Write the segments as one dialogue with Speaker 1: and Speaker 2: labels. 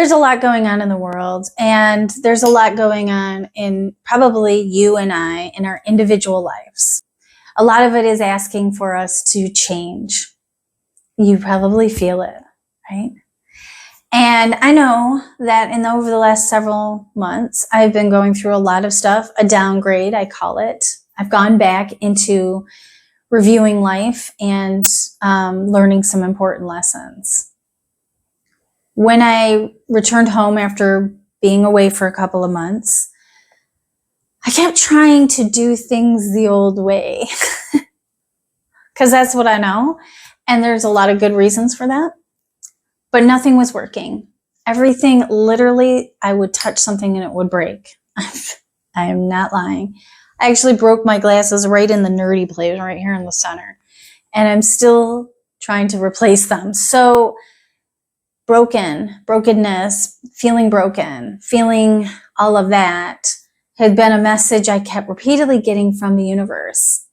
Speaker 1: there's a lot going on in the world, and there's a lot going on in probably you and I in our individual lives. A lot of it is asking for us to change. You probably feel it, right? And I know that over the last several months, I've been going through a lot of stuff, a downgrade, I call it. I've gone back into reviewing life and learning some important lessons. When I returned home after being away for a couple of months, I kept trying to do things the old way because that's what I know. And there's a lot of good reasons for that, but nothing was working. Everything, literally, I would touch something and it would break. I am not lying. I actually broke my glasses right in the nerdy place right here in the center, and I'm still trying to replace them. So brokenness, feeling all of that had been a message I kept repeatedly getting from the universe.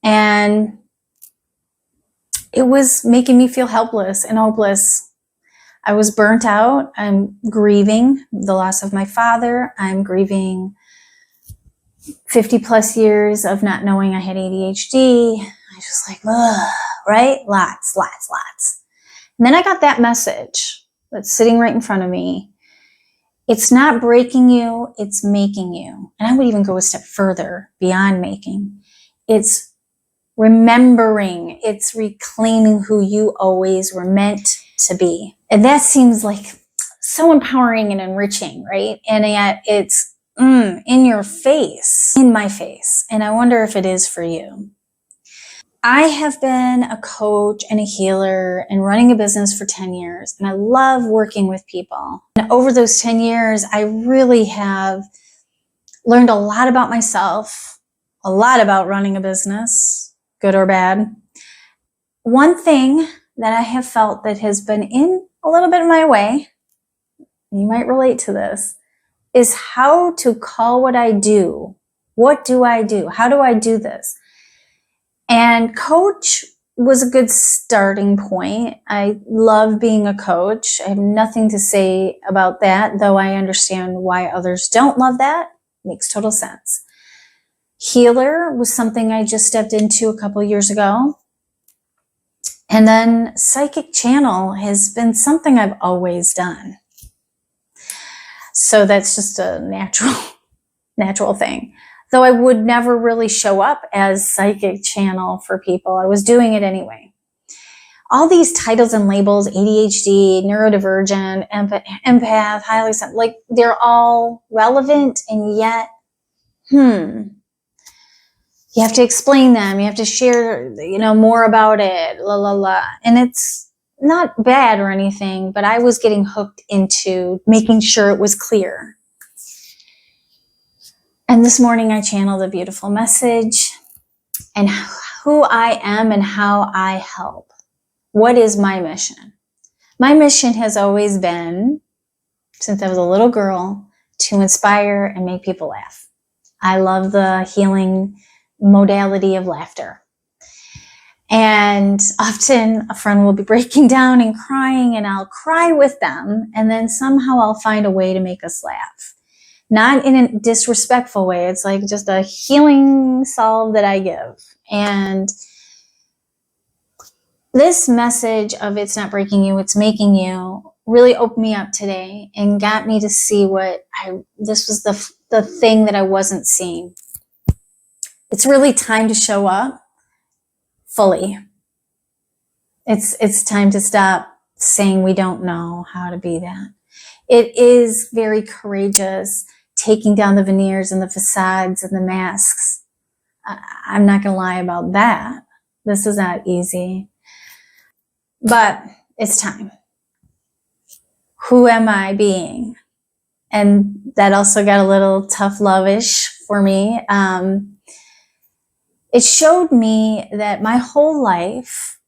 Speaker 1: And it was making me feel helpless and hopeless. I was burnt out. I'm grieving the loss of my father. I'm grieving 50 plus years of not knowing I had ADHD. I just like, ugh, right? Lots. And then I got that message that's sitting right in front of me. It's not breaking you, it's making you. And I would even go a step further beyond making. It's remembering, it's reclaiming who you always were meant to be. And that seems like so empowering and enriching, right? And yet it's in your face, in my face. And I wonder if it is for you. I have been a coach and a healer and running a business for 10 years, and I love working with people. And over those 10 years, I really have learned a lot about myself, a lot about running a business, good or bad. One thing that I have felt that has been in a little bit of my way, you might relate to this, is how to call what I do. What do I do? How do I do this? And coach was a good starting point. I love being a coach. I have nothing to say about that, though I understand why others don't love that. Makes total sense. Healer was something I just stepped into a couple years ago. And then psychic channel has been something I've always done. So that's just a natural thing. Though I would never really show up as psychic channel for people. I was doing it anyway. All these titles and labels, ADHD, neurodivergent, empath, highly sensitive, like they're all relevant, and yet, you have to explain them. You have to share, more about it, And it's not bad or anything, but I was getting hooked into making sure it was clear. And this morning I channeled a beautiful message and who I am and how I help. What is my mission? My mission has always been, since I was a little girl, to inspire and make people laugh. I love the healing modality of laughter. And often a friend will be breaking down and crying, and I'll cry with them, and then somehow I'll find a way to make us laugh. Not in a disrespectful way. It's like just a healing salve that I give. And this message of it's not breaking you, it's making you, really opened me up today and got me to see this was the thing that I wasn't seeing. It's really time to show up fully. It's time to stop saying we don't know how to be that. It is very courageous, taking down the veneers and the facades and the masks. I'm not going to lie about that. This is not easy. But it's time. Who am I being? And that also got a little tough love-ish for me. It showed me that my whole life,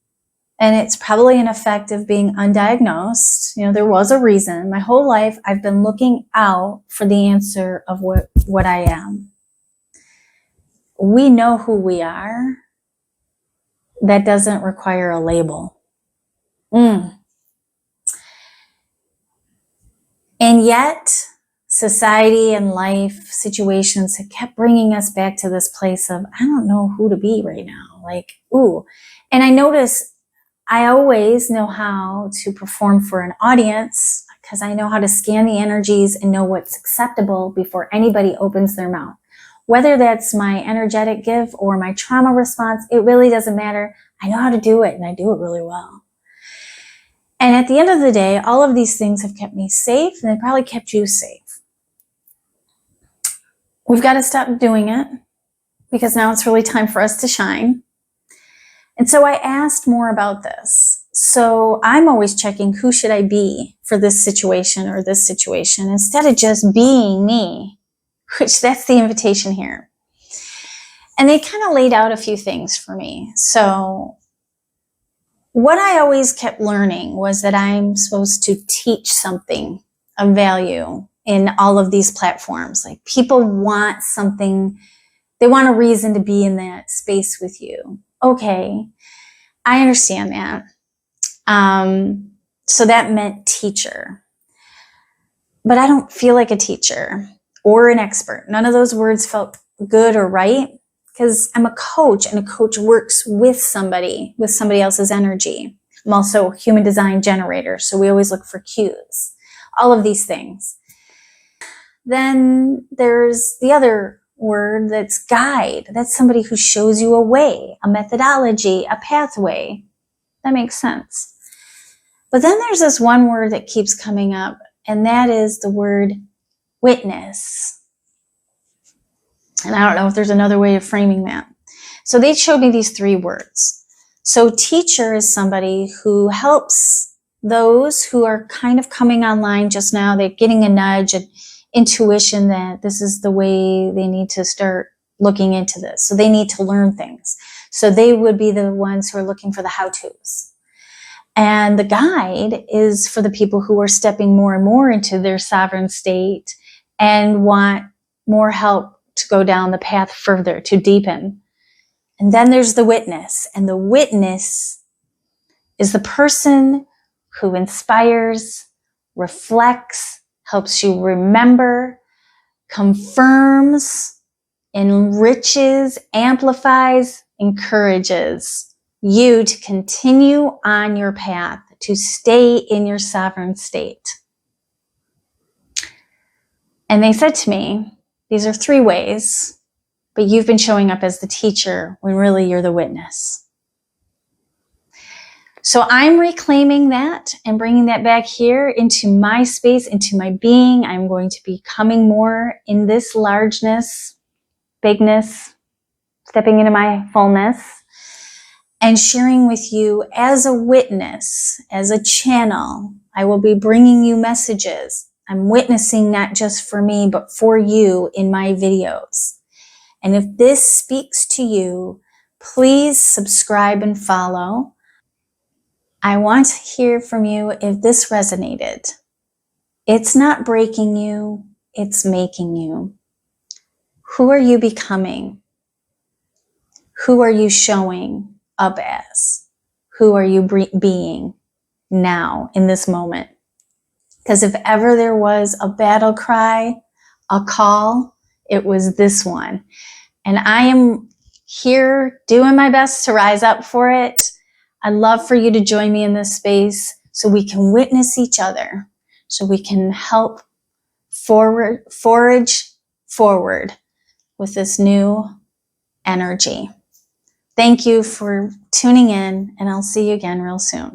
Speaker 1: and it's probably an effect of being undiagnosed. There was a reason. My whole life, I've been looking out for the answer of what I am. We know who we are. That doesn't require a label. And yet, society and life situations have kept bringing us back to this place of, I don't know who to be right now. Like, ooh. And I notice I always know how to perform for an audience because I know how to scan the energies and know what's acceptable before anybody opens their mouth. Whether that's my energetic gift or my trauma response, it really doesn't matter. I know how to do it, and I do it really well. And at the end of the day, all of these things have kept me safe, and they probably kept you safe. We've got to stop doing it because now it's really time for us to shine. And so I asked more about this. So I'm always checking, who should I be for this situation or this situation, instead of just being me, which that's the invitation here. And they kind of laid out a few things for me. So what I always kept learning was that I'm supposed to teach something of value in all of these platforms. Like, people want something, they want a reason to be in that space with you. Okay, I understand that. So that meant teacher. But I don't feel like a teacher or an expert. None of those words felt good or right, because I'm a coach, and a coach works with somebody else's energy. I'm also a human design generator, so we always look for cues. All of these things. Then there's the other word, that's guide. That's somebody who shows you a way, a methodology, a pathway. That makes sense. But then there's this one word that keeps coming up, and that is the word witness. And I don't know if there's another way of framing that. So they showed me these three words. So teacher is somebody who helps those who are kind of coming online just now. They're getting a nudge and intuition that this is the way they need to start looking into this. So they need to learn things. So they would be the ones who are looking for the how-tos. And the guide is for the people who are stepping more and more into their sovereign state and want more help to go down the path further, to deepen. And then there's the witness. And the witness is the person who inspires, reflects, helps you remember, confirms, enriches, amplifies, encourages you to continue on your path, to stay in your sovereign state. And they said to me, these are three ways, but you've been showing up as the teacher when really you're the witness. So I'm reclaiming that and bringing that back here into my space, into my being. I'm going to be coming more in this largeness, bigness, stepping into my fullness, and sharing with you as a witness, as a channel. I will be bringing you messages. I'm witnessing not just for me, but for you in my videos. And if this speaks to you, please subscribe and follow. I want to hear from you if this resonated. It's not breaking you, it's making you. Who are you becoming? Who are you showing up as? Who are you being now in this moment? Because if ever there was a battle cry, a call, it was this one. And I am here doing my best to rise up for it. I'd love for you to join me in this space so we can witness each other, so we can help forage forward with this new energy. Thank you for tuning in, and I'll see you again real soon.